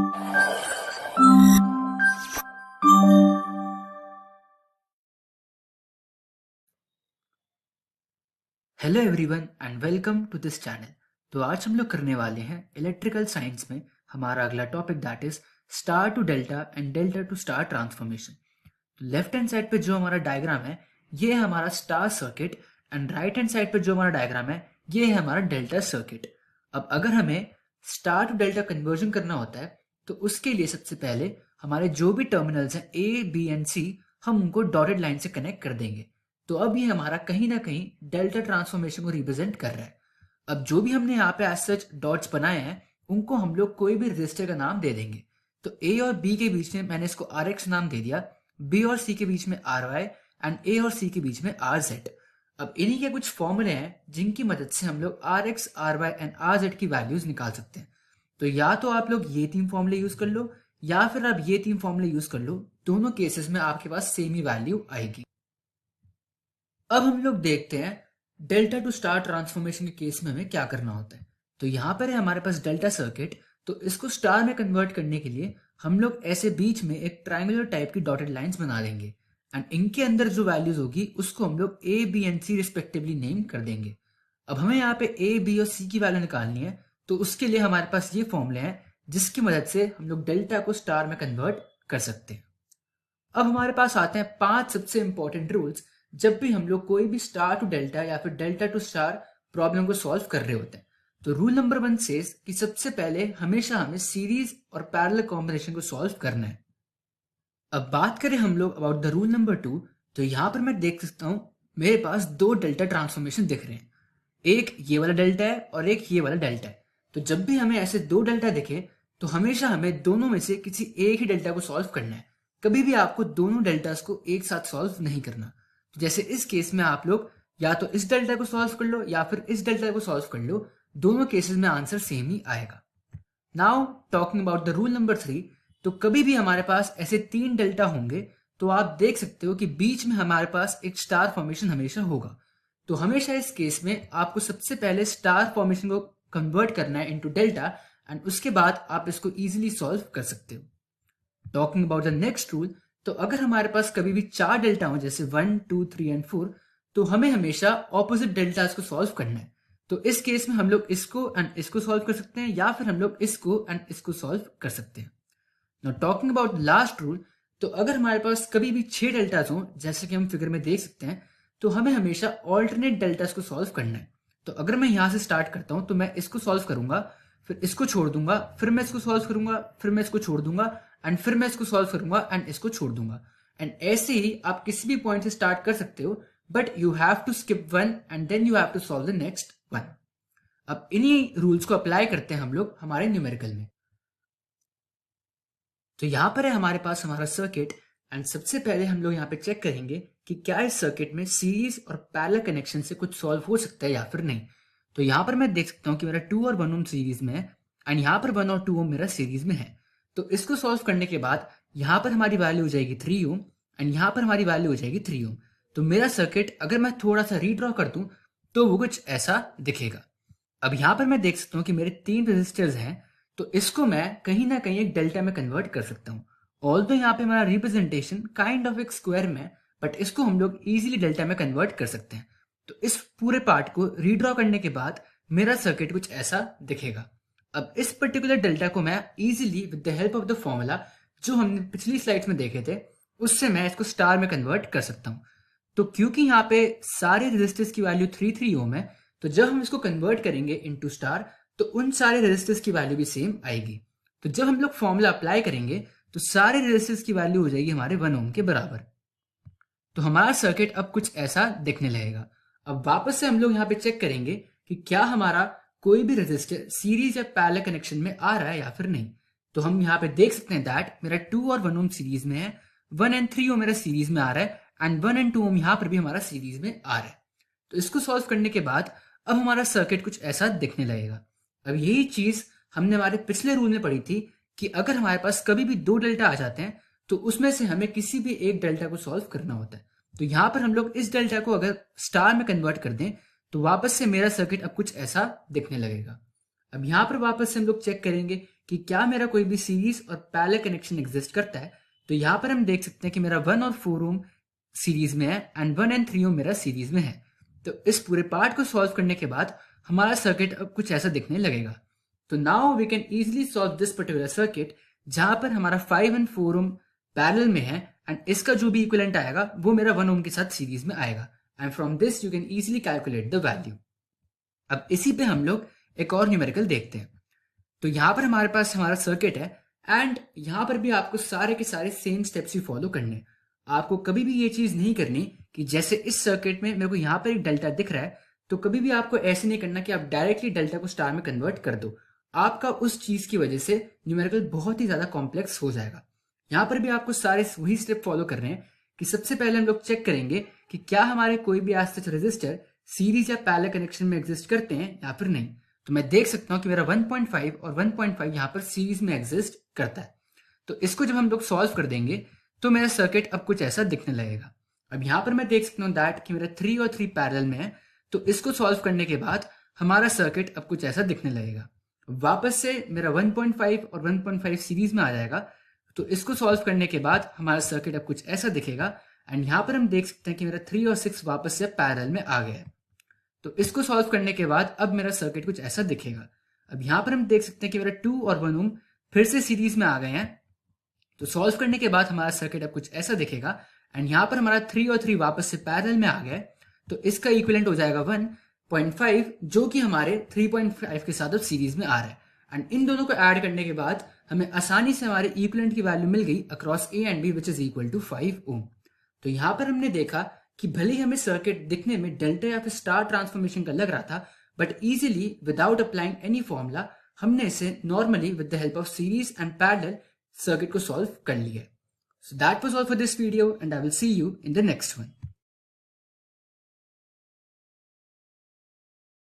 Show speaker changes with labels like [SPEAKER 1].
[SPEAKER 1] Hello everyone and welcome to this channel. तो आज हम लोग करने वाले हैं इलेक्ट्रिकल साइंस में हमारा अगला topic that is star to delta and delta to star transformation. तो लेफ्ट हैंड साइड पे जो हमारा डायग्राम है ये है हमारा star circuit and right hand side पे जो हमारा डायग्राम है ये है हमारा डेल्टा सर्किट। अब अगर हमें स्टार टू डेल्टा कन्वर्जन करना होता है तो उसके लिए सबसे पहले हमारे जो भी टर्मिनल्स हैं ए बी एंड सी हम उनको डॉटेड लाइन से कनेक्ट कर देंगे। तो अब ये हमारा कहीं ना कहीं डेल्टा ट्रांसफॉर्मेशन को रिप्रेजेंट कर रहा है। अब जो भी हमने यहाँ पे एज सच डॉट्स बनाए हैं उनको हम लोग कोई भी रजिस्टर का नाम दे देंगे। तो ए और बी के बीच में मैंने इसको आर एक्स नाम दे दिया, बी और सी के बीच में आर वाई एंड ए और सी के बीच में आर जेड। अब इन्हीं के कुछ फॉर्मूले हैं जिनकी मदद से हम लोग R X R Y and R Z की वैल्यूज निकाल सकते हैं। तो या तो आप लोग ये तीन फॉर्मूले यूज कर लो या फिर आप ये तीन फॉर्मूले यूज कर लो, दोनों केसेस में आपके पास सेम ही वैल्यू आएगी। अब हम लोग देखते हैं डेल्टा टू स्टार ट्रांसफॉर्मेशन के केस में हमें क्या करना होता है। तो यहाँ पर है हमारे पास डेल्टा सर्किट, तो इसको स्टार में कन्वर्ट करने के लिए हम लोग ऐसे बीच में एक ट्रायंगुलर टाइप की डॉटेड लाइंस बना लेंगे एंड इनके अंदर जो वैल्यूज होगी उसको हम लोग A B and C respectively name कर देंगे। अब हमें यहाँ पे ए बी और सी की वैल्यू निकालनी है, तो उसके लिए हमारे पास ये फॉर्मूले हैं जिसकी मदद से हम लोग डेल्टा को स्टार में कन्वर्ट कर सकते हैं। अब हमारे पास आते हैं 5 सबसे इंपॉर्टेंट रूल्स जब भी हम लोग कोई भी स्टार टू डेल्टा या फिर डेल्टा टू स्टार प्रॉब्लम को सॉल्व कर रहे होते हैं। तो रूल नंबर 1 सेज कि सबसे पहले हमेशा हमें सीरीज और पैरेलल कॉम्बिनेशन को सॉल्व करना है। अब बात करें हम लोग अबाउट द रूल नंबर 2, तो यहां पर मैं देख सकता हूं मेरे पास दो डेल्टा ट्रांसफॉर्मेशन दिख रहे हैं, एक ये वाला डेल्टा है और एक ये वाला डेल्टा है। तो जब भी हमें ऐसे दो डेल्टा दिखे तो हमेशा हमें दोनों में से किसी एक ही डेल्टा को सॉल्व करना है, कभी भी आपको दोनों डेल्टास को एक साथ सॉल्व नहीं करना। तो जैसे इस केस में आप लोग या तो इस डेल्टा को सॉल्व कर लो या फिर इस डेल्टा को सॉल्व कर लो, दोनों केसेस में आंसर सेम ही आएगा। Now talking about the rule number 3, तो कभी भी हमारे पास ऐसे 3 डेल्टा होंगे तो आप देख सकते हो कि बीच में हमारे पास एक स्टार फॉर्मेशन हमेशा होगा। तो हमेशा इस केस में आपको सबसे पहले स्टार फॉर्मेशन को कन्वर्ट करना है इनटू डेल्टा एंड उसके बाद आप इसको इजीली सॉल्व कर सकते हो। Talking about the next rule, तो अगर हमारे पास कभी भी 4 डेल्टा हो जैसे 1 2 3 एंड 4, तो हमें हमेशा ऑपोजिट डेल्टास को सॉल्व करना है। तो इस केस में हम लोग इसको एंड इसको सॉल्व कर सकते हैं या फिर हम लोग इसको एंड इसको सॉल्व कर सकते हैं। Now talking about last rule, तो अगर हमारे पास कभी भी 6 डेल्टास हो जैसे कि हम फिगर में देख सकते हैं, तो हमें हमेशा ऑल्टरनेट डेल्टास को सॉल्व करना है। तो अगर मैं यहां से स्टार्ट करता हूं तो मैं इसको सॉल्व करूंगा, फिर इसको छोड़ दूंगा, फिर मैं इसको सॉल्व करूंगा, फिर मैं इसको छोड़ दूंगा एंड फिर मैं इसको सॉल्व करूंगा एंड इसको छोड़ दूंगा। एंड ऐसे ही आप किसी भी पॉइंट से स्टार्ट कर सकते हो, but you have to skip one and then you have to solve the next one. अब इन्हीं रूल्स को अप्लाई करते हैं हम लोग हमारे न्यूमेरिकल में। तो यहां पर है हमारे पास हमारा सर्किट एंड सबसे पहले हम लोग यहाँ पे चेक करेंगे कि क्या इस सर्किट में सीरीज और पैरेलल कनेक्शन से कुछ सॉल्व हो सकता है या फिर नहीं। तो यहां पर मैं देख सकता हूं कि मेरा 2 और 1 ओम सीरीज में है एंड यहाँ पर 1 और 2 ओम मेरा सीरीज में है। तो इसको सॉल्व करने के बाद यहाँ पर हमारी वैल्यू हो जाएगी 3 ओम एंड यहाँ पर हमारी वैल्यू हो जाएगी 3 ओम। तो मेरा सर्किट अगर मैं थोड़ा सा रीड्रॉ कर दूं तो वो कुछ ऐसा दिखेगा। अब यहाँ पर मैं देख सकता हूँ कि मेरे 3 रेजिस्टर्स हैं, तो इसको मैं कहीं ना कहीं एक डेल्टा में कन्वर्ट कर सकता हूँ। ऑल्दो यहाँ पे हमारा रिप्रेजेंटेशन काइंड ऑफ एक स्क्वायर में है, बट इसको हम लोग इजीली डेल्टा में कन्वर्ट कर सकते हैं। तो इस पूरे पार्ट को रीड्रॉ करने के बाद मेरा सर्किट कुछ ऐसा दिखेगा। अब इस पर्टिकुलर डेल्टा को मैं easily with the help of the formula जो हमने पिछली स्लाइड्स में देखे थे उससे मैं इसको स्टार में कन्वर्ट कर सकता हूँ। तो क्योंकि यहाँ पे सारे रेजिस्टर्स की वैल्यू 3 ओम है, तो जब हम इसको कन्वर्ट करेंगे इनटू स्टार तो उन सारे रेजिस्टर्स की वैल्यू भी सेम आएगी। तो जब हम लोग फॉर्मूला अप्लाई करेंगे तो सारे रेजिस्टर्स की वैल्यू हो जाएगी हमारे 1 ओम के बराबर। तो हमारा सर्किट अब कुछ ऐसा दिखने लगेगा। अब वापस से हम लोग यहाँ पे चेक करेंगे कि क्या हमारा कोई भी रेजिस्टर सीरीज या पैरेलल कनेक्शन में आ रहा है या फिर नहीं। तो हम यहाँ पे देख सकते हैं दैट मेरा 2 और 1 ओम सीरीज में है, 1 एंड 3 ओम मेरा सीरीज में आ रहा है एंड 1 एंड 2 ओम यहाँ पर भी हमारा सीरीज में आ रहा है। तो इसको सॉल्व करने के बाद अब हमारा सर्किट कुछ ऐसा दिखने लगेगा। अब यही चीज हमने हमारे पिछले रूल में पढ़ी थी कि अगर हमारे पास कभी भी 2 डेल्टा आ जाते हैं तो उसमें से हमें किसी भी एक डेल्टा को सॉल्व करना होता है। तो यहाँ पर हम लोग इस डेल्टा को अगर स्टार में कन्वर्ट कर दें तो वापस से मेरा सर्किट अब कुछ ऐसा दिखने लगेगा। अब यहाँ पर वापस से हम लोग चेक करेंगे कि क्या मेरा कोई भी सीरीज और पैरेलल कनेक्शन एग्जिस्ट करता है, तो यहाँ पर हम देख सकते हैं कि मेरा 1 और 4 ओम सीरीज में है एंड 1 एंड 3 ओम मेरा सीरीज में है। तो इस पूरे पार्ट को सॉल्व करने के बाद हमारा सर्किट अब कुछ ऐसा दिखने लगेगा। तो now we can easily solve this particular circuit, जहां पर हमारा 5 एंड 4 ओम पैरेलल में है एंड इसका जो भी इक्विवेलेंट आएगा वो मेरा 1 ओम के साथ सीरीज में आएगा and from this you can easily calculate the value. अब इसी पे हम लोग एक और न्यूमेरिकल देखते हैं। तो यहाँ पर हमारे पास हमारा सर्किट है एंड यहाँ पर भी आपको सारे के सारे सेम स्टेप्स ही फॉलो करने हैं। आपको कभी भी ये चीज नहीं करनी कि जैसे इस सर्किट में मेरे को यहाँ पर एक डेल्टा दिख रहा है, तो कभी भी आपको ऐसे नहीं करना कि आप डायरेक्टली डेल्टा को स्टार में कन्वर्ट कर दो। आपका उस चीज की वजह से न्यूमेरिकल बहुत ही ज्यादा कॉम्प्लेक्स हो जाएगा। यहाँ पर भी आपको सारे वही स्टेप फॉलो कर रहे हैं कि सबसे पहले हम लोग चेक करेंगे कि क्या हमारे कोई भी आज सच रजिस्टर सीरीज या पैरेलल कनेक्शन में एग्जिस्ट करते हैं या फिर नहीं। तो मैं देख सकता हूं कि मेरा 1.5 और 1.5 यहाँ पर सीरीज में एग्जिस्ट करता है। तो इसको जब हम लोग सॉल्व कर देंगे तो मेरा सर्किट अब कुछ ऐसा दिखने लगेगा। अब यहाँ पर मैं देख सकता हूँ दैट कि मेरा 3 और 3 पैरेलल में है, तो इसको सॉल्व करने के बाद हमारा सर्किट अब कुछ ऐसा दिखने लगेगा। वापस से मेरा 1.5 और 1.5 सीरीज में आ जाएगा, तो इसको सॉल्व करने के बाद हमारा सर्किट अब कुछ ऐसा दिखेगा एंड यहाँ पर हम देख सकते हैं कि मेरा 3 और 6 वापस से पैरेलल में आ गया है। तो इसको सॉल्व करने के बाद अब मेरा सर्किट कुछ ऐसा दिखेगा। अब यहाँ पर हम देख सकते हैं कि मेरा 2 और 1 ओम फिर से सीरीज में आ गए हैं। तो सॉल्व करने के बाद हमारा सर्किट अब कुछ ऐसा दिखेगा एंड यहाँ पर हमारा 3 और 3 वापस से पैरेलल में आ गए, तो इसका इक्विवेलेंट हो जाएगा 1.5, जो कि हमारे 3.5 के साथ अब सीरीज में आ रहा है। एंड इन दोनों को ऐड करने के बाद हमें आसानी से हमारे इक्विवेलेंट की वैल्यू मिल गई across A and B which is equal to 5 ohm. तो यहाँ पर हमने देखा कि भले ही हमें सर्किट दिखने में डेल्टा या फिर स्टार ट्रांसफॉर्मेशन का लग रहा था, but easily without applying any formula हमने इसे normally with the help of series and parallel circuit को सॉल्व कर लिया। So that was all for this video and I will see you in the next one.